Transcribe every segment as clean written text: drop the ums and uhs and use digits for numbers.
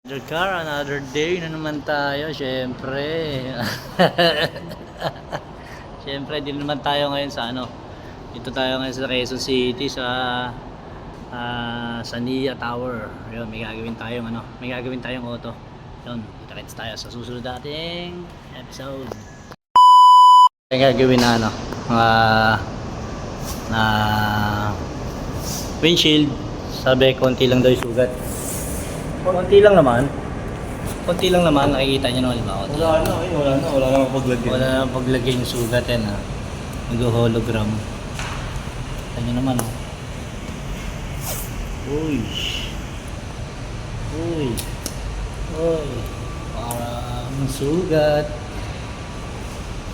Another car, another day na naman tayo, syempre. Syempre, din naman tayo ngayon sa ano. Dito tayo ngayon sa Quezon City sa Nia Tower. Ayun, may gagawin tayong auto. Ayun, kita-kits tayo sa susunod nating episode. May gagawin na ano, na windshield. Sabi, konti lang daw yung sugat. Konti lang naman, nakikita nyo naman ba? Wala na paglagyan. Wala na paglagay yung sugat yan ha. Nag-hologram. Kita nyo naman oh. Uy. Parang sugat.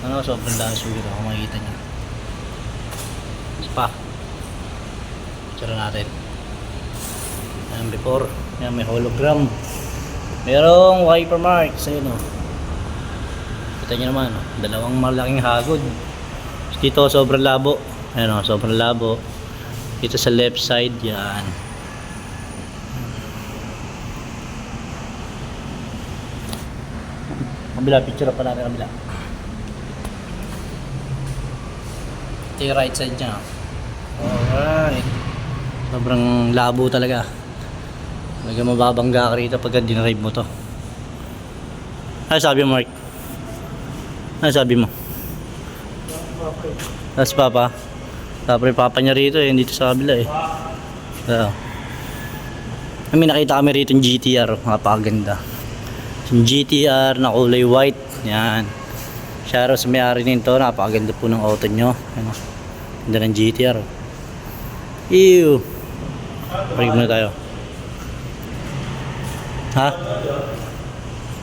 Ano, sobrang dami sugat ako makikita nyo. Spa. Picture natin. Ayan before. Ayan, may hologram. Merong wiper marks. Ayun o. Kita nyo naman. Dalawang malaking hagod. Dito sobrang labo. Ayan o, sobrang labo. Dito sa left side. Yan. Kabila, picture pa natin kabila. Ito yung right side nya. Alright. Sobrang labo talaga. Talaga mababangga ka rito pagka dinrive mo to. Ano sabi mo, Mark? Ano sabi mo? That's papa. Tapos papa niya rito eh, dito sa kabila eh. So, may nakita kami rito yung GTR, napakaganda. Yung GTR na kulay white, yan. Siya raw sa may-ari nito, napakaganda po ng auto nyo. Ganda ng GTR. Ew. Break muna tayo. Ha?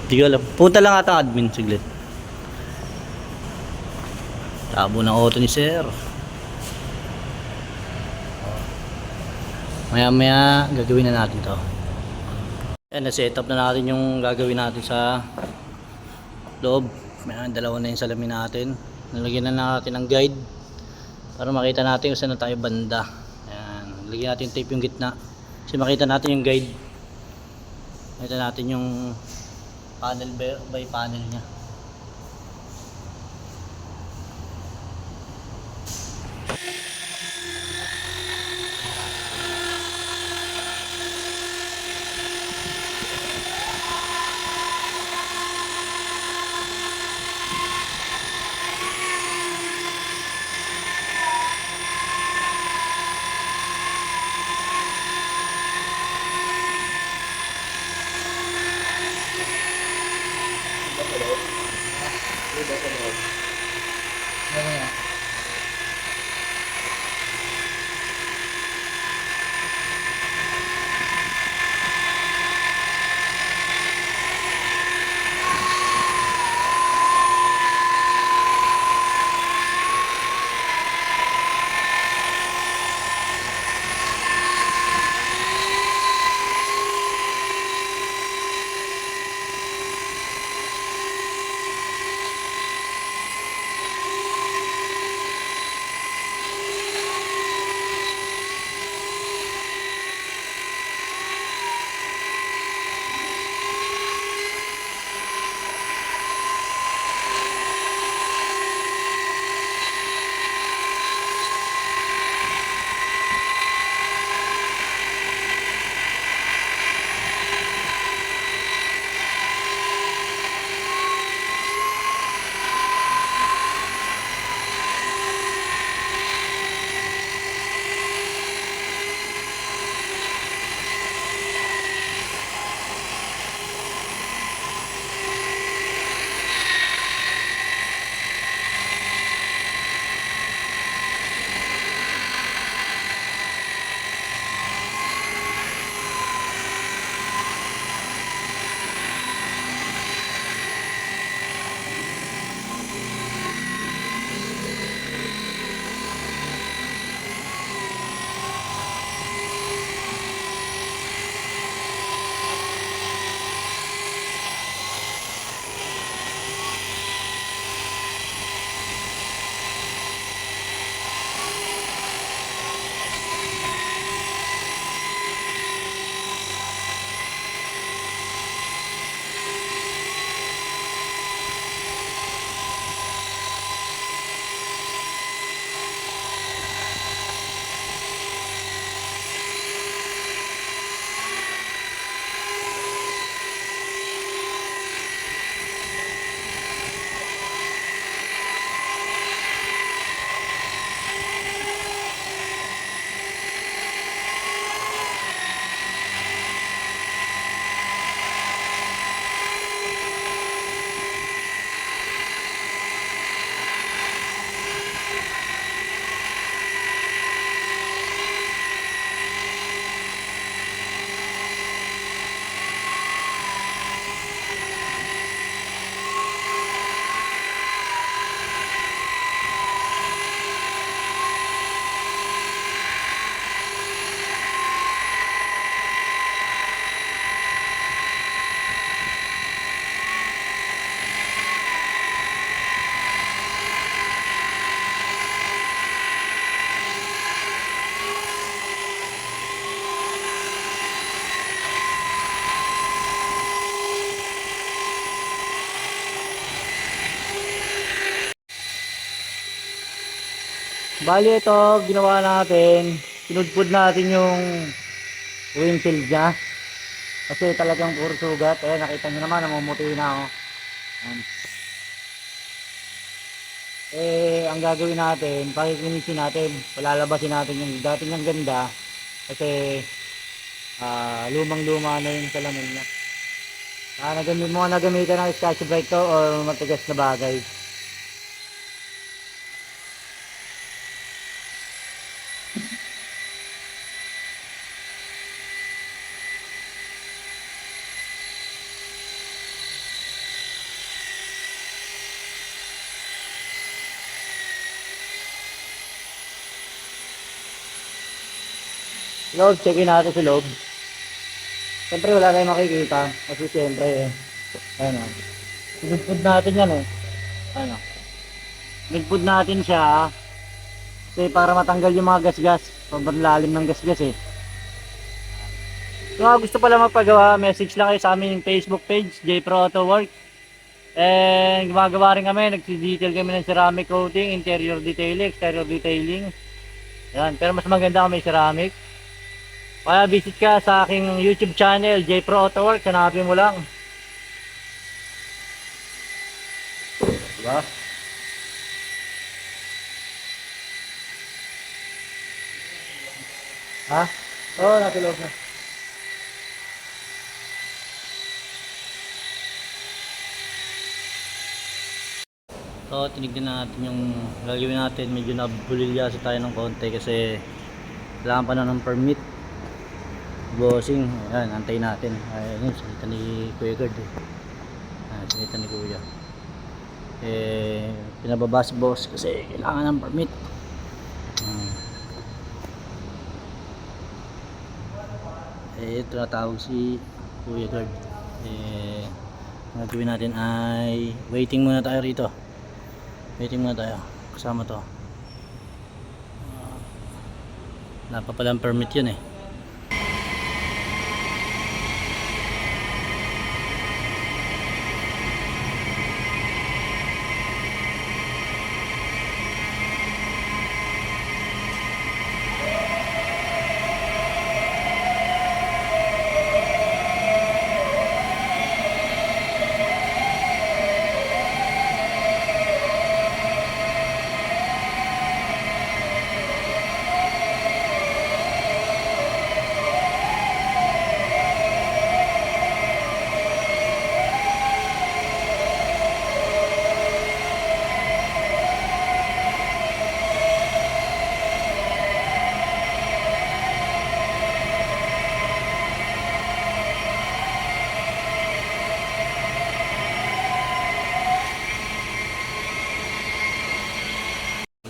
Hindi ko alam. Punta lang ata admin, siglit. Tabo ng auto ni sir. Maya maya gagawin na natin to. Yan, na-set up na natin yung gagawin natin sa loob. May dalawa na yung salamin natin. Nalagyan na natin ang guide para makita natin kung saan na tayo banda. Ayan, lagyan natin tape yung gitna kasi makita natin yung guide. Makita natin yung panel by panel nya. Bali ito, ginawa natin, pinudpud natin yung windshield niya. Kasi talagang puro sugat. Eh, nakita nyo naman, namumuti na ako. Ayan. Eh, ang gagawin natin, pakikinisin natin, palalabasin natin yung dati niyang ganda. Kasi, lumang-luma na yung salamin niya. Nagamitan ng Scotch Brite to or matigas na bagay. Loob, checkin natin sa loob. Siyempre wala tayong makikita. Kasi siyempre, ayun o. Pinudpud natin yan eh. Ayun o. Pinudpud natin siya. Kasi para matanggal yung mga gasgas. Sobrang lalim ng gasgas eh. Kung gusto pala magpagawa, message lang kayo sa aming Facebook page, JPro Auto Work. And gumagawa rin kami, nagsi-detail kami ng ceramic coating, interior detailing, exterior detailing. Yan, pero mas maganda kung may ceramic. Kaya visit ka sa aking YouTube channel, JPro Auto Work, hanapin mo lang. Diba? Ha? Oo, nasa loob na. So, tinignan natin yung gagawin natin. Medyo nabulilyaso tayo ng konti kasi kailangan pa na ng permit. Bossing, ayan, antayin natin. Ayan, sinita ni Kuya Gard eh. Ayan, sinita ni Kuya. Eh, pinababa si boss kasi kailangan ng permit. Eh, ito natawag si Kuya Gard. Eh, ang gagawin natin ay waiting muna tayo rito. Waiting muna tayo. Kasama to. Wala pa palang permit yun eh.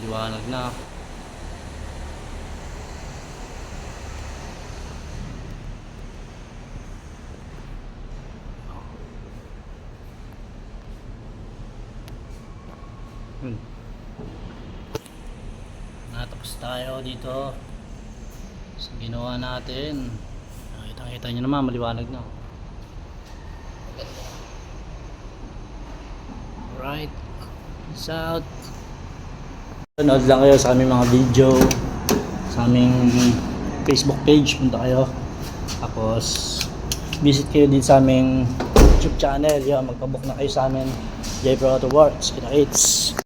Liwanag na. Natapos tayo dito sa ginawa natin. Nakita nyo naman, maliwanag na. Alright, peace out. Nood lang kayo sa aming mga video, sa aming Facebook page, punta kayo. Tapos visit kayo din sa aming YouTube channel. Yan, magpabook na kayo sa amin, JPro Auto Works. Kita-kits.